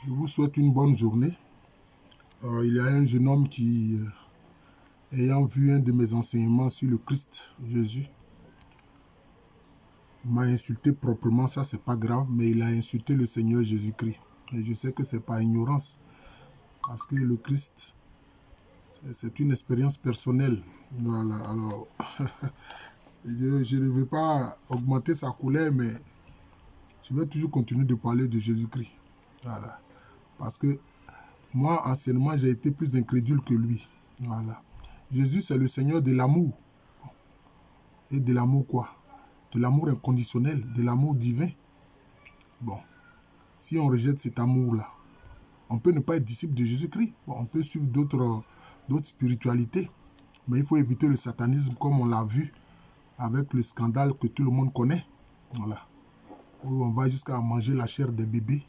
Je vous souhaite une bonne journée. Il y a un jeune homme qui, ayant vu un de mes enseignements sur le Christ Jésus, m'a insulté proprement. Ça, c'est pas grave, mais il a insulté le Seigneur Jésus-Christ. Et je sais que c'est pas ignorance, parce que le Christ, c'est une expérience personnelle. Voilà, alors, je ne veux pas augmenter sa colère, mais je vais toujours continuer de parler de Jésus-Christ. Voilà. Parce que moi, anciennement, j'ai été plus incrédule que lui. Voilà. Jésus, c'est le Seigneur de l'amour. Et de l'amour quoi? De l'amour inconditionnel, de l'amour divin. Bon, si on rejette cet amour-là, on peut ne pas être disciple de Jésus-Christ. Bon, on peut suivre d'autres spiritualités. Mais il faut éviter le satanisme comme on l'a vu avec le scandale que tout le monde connaît. Voilà. Où on va jusqu'à manger la chair des bébés,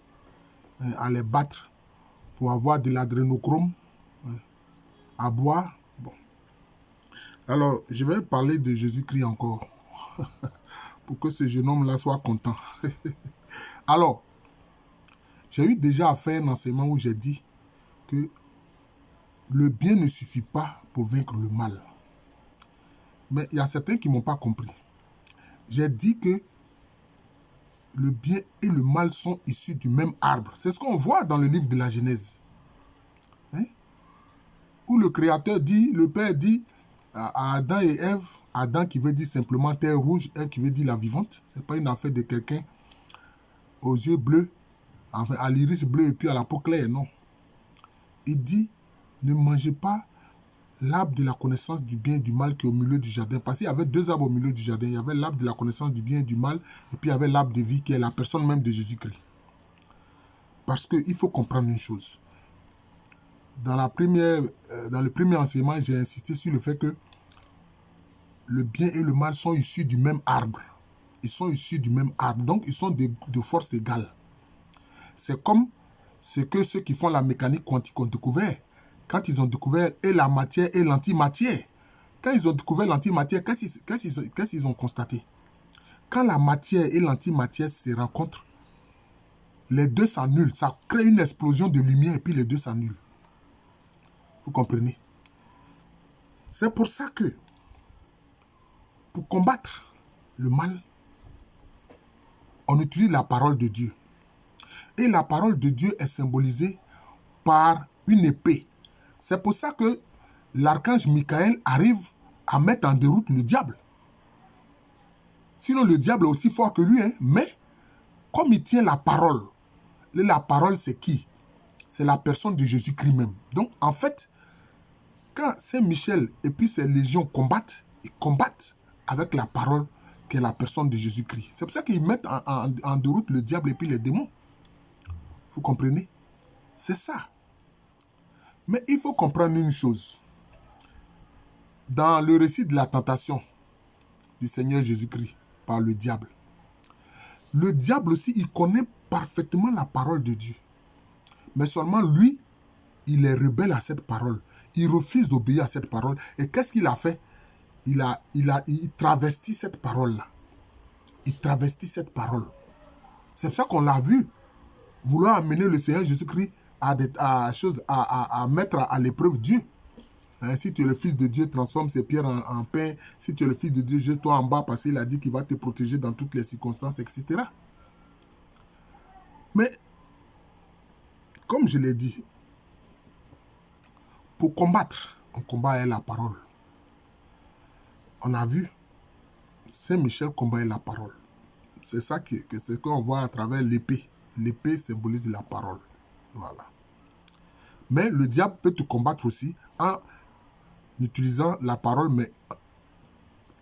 à les battre pour avoir de l'adrénochrome, à boire. Bon. Alors, je vais parler de Jésus-Christ encore, pour que ce jeune homme-là soit content. Alors, j'ai eu déjà à faire un enseignement où j'ai dit que le bien ne suffit pas pour vaincre le mal. Mais il y a certains qui ne m'ont pas compris. J'ai dit que le bien et le mal sont issus du même arbre. C'est ce qu'on voit dans le livre de la Genèse. Où le Créateur dit, le Père dit à Adam et Ève, Adam qui veut dire simplement terre rouge, Ève qui veut dire la vivante. Ce n'est pas une affaire de quelqu'un aux yeux bleus, enfin, à l'iris bleu et puis à la peau claire, non. Il dit, ne mangez pas l'arbre de la connaissance du bien et du mal qui est au milieu du jardin. Parce qu'il y avait deux arbres au milieu du jardin. Il y avait l'arbre de la connaissance du bien et du mal, et puis il y avait l'arbre de vie qui est la personne même de Jésus-Christ. Parce qu'il faut comprendre une chose. Dans le premier enseignement, j'ai insisté sur le fait que le bien et le mal sont issus du même arbre. Ils sont issus du même arbre. Donc, ils sont de force égale. C'est comme ce que ceux qui font la mécanique quantique ont découvert. Quand ils ont découvert et la matière et l'antimatière. Quand ils ont découvert l'antimatière, qu'est-ce qu'ils ont constaté? Quand la matière et l'antimatière se rencontrent, les deux s'annulent. Ça crée une explosion de lumière et puis les deux s'annulent. Vous comprenez? C'est pour ça que, pour combattre le mal, on utilise la parole de Dieu. Et la parole de Dieu est symbolisée par une épée. C'est pour ça que l'archange Michael arrive à mettre en déroute le diable. Sinon, le diable est aussi fort que lui, mais comme il tient la parole c'est qui? C'est la personne de Jésus-Christ même. Donc, en fait, quand Saint-Michel et puis ses légions combattent, ils combattent avec la parole qui est la personne de Jésus-Christ. C'est pour ça qu'ils mettent en déroute le diable et puis les démons. Vous comprenez? C'est ça. Mais il faut comprendre une chose. Dans le récit de la tentation du Seigneur Jésus-Christ par le diable aussi, il connaît parfaitement la parole de Dieu. Mais seulement lui, il est rebelle à cette parole. Il refuse d'obéir à cette parole. Et qu'est-ce qu'il a fait? Il travestit cette parole-là. Il travestit cette parole. C'est pour ça qu'on l'a vu vouloir amener le Seigneur Jésus-Christ à mettre à l'épreuve Dieu. Si tu es le Fils de Dieu, transforme ces pierres en pain. Si tu es le Fils de Dieu, jette-toi en bas parce qu'il a dit qu'il va te protéger dans toutes les circonstances, etc. Mais, comme je l'ai dit, pour combattre, on combat avec la parole. On a vu, Saint-Michel combat avec la parole. C'est ça c'est qu'on voit à travers l'épée. L'épée symbolise la parole. Voilà. Mais le diable peut te combattre aussi en utilisant la parole, mais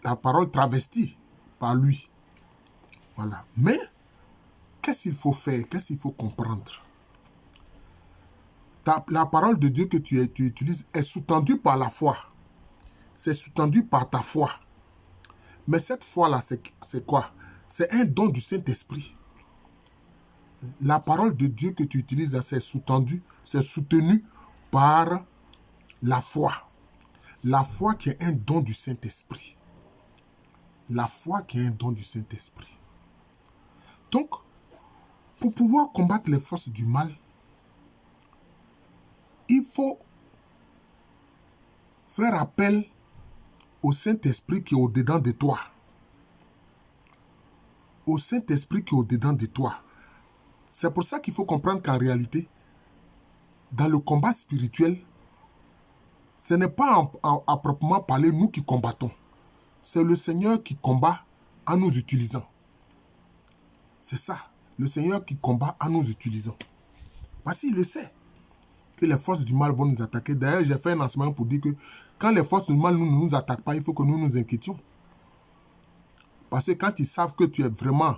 la parole travestie par lui. Voilà. Mais, qu'est-ce qu'il faut faire? Qu'est-ce qu'il faut comprendre? La parole de Dieu que tu utilises est sous-tendue par la foi. C'est sous-tendu par ta foi. Mais cette foi-là, c'est quoi? C'est un don du Saint-Esprit. La parole de Dieu que tu utilises, c'est sous-tendu, c'est soutenu par la foi. La foi qui est un don du Saint-Esprit. La foi qui est un don du Saint-Esprit. Donc, pour pouvoir combattre les forces du mal, faut faire appel au Saint-Esprit qui est au-dedans de toi. Au Saint-Esprit qui est au-dedans de toi. C'est pour ça qu'il faut comprendre qu'en réalité, dans le combat spirituel, ce n'est pas à proprement parler nous qui combattons. C'est le Seigneur qui combat en nous utilisant. C'est ça. Le Seigneur qui combat en nous utilisant. Parce qu'il le sait que les forces du mal vont nous attaquer. D'ailleurs, j'ai fait un enseignement pour dire que quand les forces du mal ne nous attaquent pas, il faut que nous nous inquiétions. Parce que quand ils savent que tu es vraiment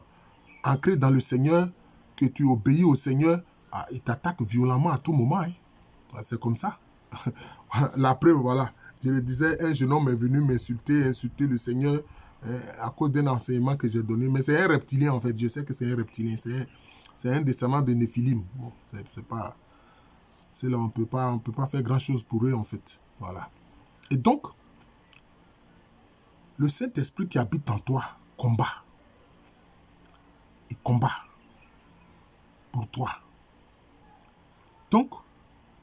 ancré dans le Seigneur, que tu obéis au Seigneur, ils t'attaquent violemment à tout moment. Hein. C'est comme ça. La preuve, voilà. Je le disais, un jeune homme est venu insulter le Seigneur à cause d'un enseignement que j'ai donné. Mais c'est un reptilien, en fait. Je sais que c'est un reptilien. C'est un descendant de Néphilim. Bon, c'est pas... C'est là, on peut pas faire grand-chose pour eux, en fait. Voilà. Et donc, le Saint-Esprit qui habite en toi combat. Il combat pour toi. Donc,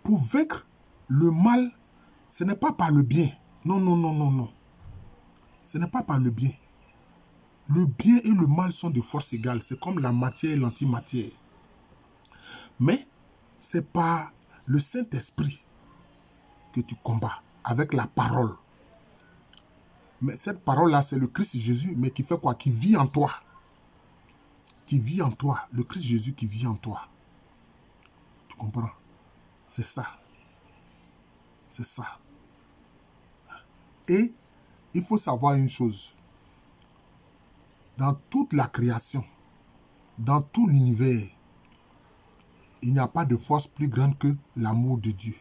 pour vaincre le mal, ce n'est pas par le bien. Non, non, non, non, non. Ce n'est pas par le bien. Le bien et le mal sont de force égale. C'est comme la matière et l'antimatière. Mais, c'est par le Saint-Esprit que tu combats avec la parole. Mais cette parole-là, c'est le Christ Jésus, mais qui fait quoi? Qui vit en toi. Qui vit en toi. Le Christ Jésus qui vit en toi. Tu comprends? C'est ça. C'est ça. Et il faut savoir une chose. Dans toute la création, dans tout l'univers, il n'y a pas de force plus grande que l'amour de Dieu.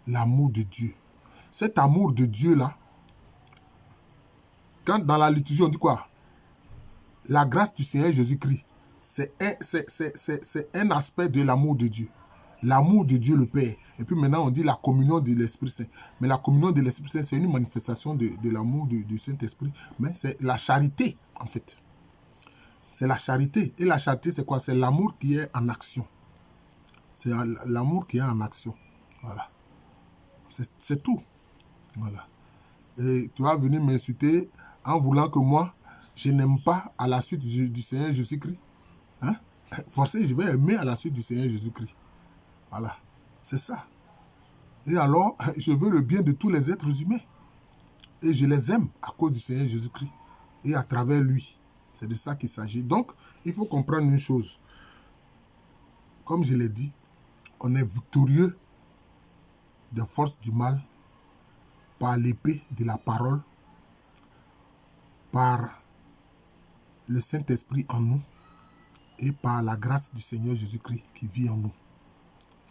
L'amour de Dieu. Cet amour de Dieu-là, quand dans la liturgie on dit quoi? La grâce du Seigneur Jésus-Christ, c'est un aspect de l'amour de Dieu. L'amour de Dieu le Père. Et puis maintenant on dit la communion de l'Esprit Saint. Mais la communion de l'Esprit Saint, c'est une manifestation de l'amour du Saint-Esprit. Mais c'est la charité, en fait. C'est la charité. Et la charité, c'est quoi? C'est l'amour qui est en action. C'est l'amour qui est en action. Voilà. C'est tout. Voilà. Et tu vas venir m'insulter en voulant que moi, je n'aime pas à la suite du Seigneur Jésus-Christ. Hein? Forcément, je vais aimer à la suite du Seigneur Jésus-Christ. Voilà. C'est ça. Et alors, je veux le bien de tous les êtres humains. Et je les aime à cause du Seigneur Jésus-Christ. Et à travers lui. C'est de ça qu'il s'agit. Donc, il faut comprendre une chose. Comme je l'ai dit, on est victorieux des forces du mal par l'épée de la parole, par le Saint-Esprit en nous et par la grâce du Seigneur Jésus-Christ qui vit en nous.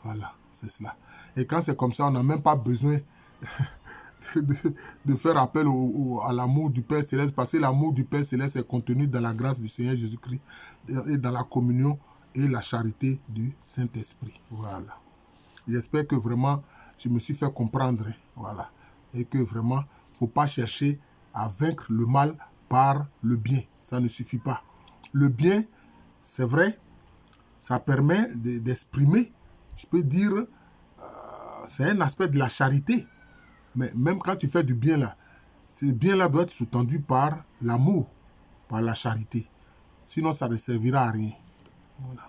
Voilà, c'est cela. Et quand c'est comme ça, on n'a même pas besoin de faire appel à l'amour du Père Céleste, parce que l'amour du Père Céleste est contenu dans la grâce du Seigneur Jésus-Christ et dans la communion et la charité du Saint-Esprit. Voilà. J'espère que vraiment, je me suis fait comprendre. Voilà. Et que vraiment, il ne faut pas chercher à vaincre le mal par le bien. Ça ne suffit pas. Le bien, c'est vrai, ça permet d'exprimer, je peux dire, c'est un aspect de la charité. Mais même quand tu fais du bien là, ce bien-là doit être sous-tendu par l'amour, par la charité. Sinon, ça ne servira à rien. Voilà.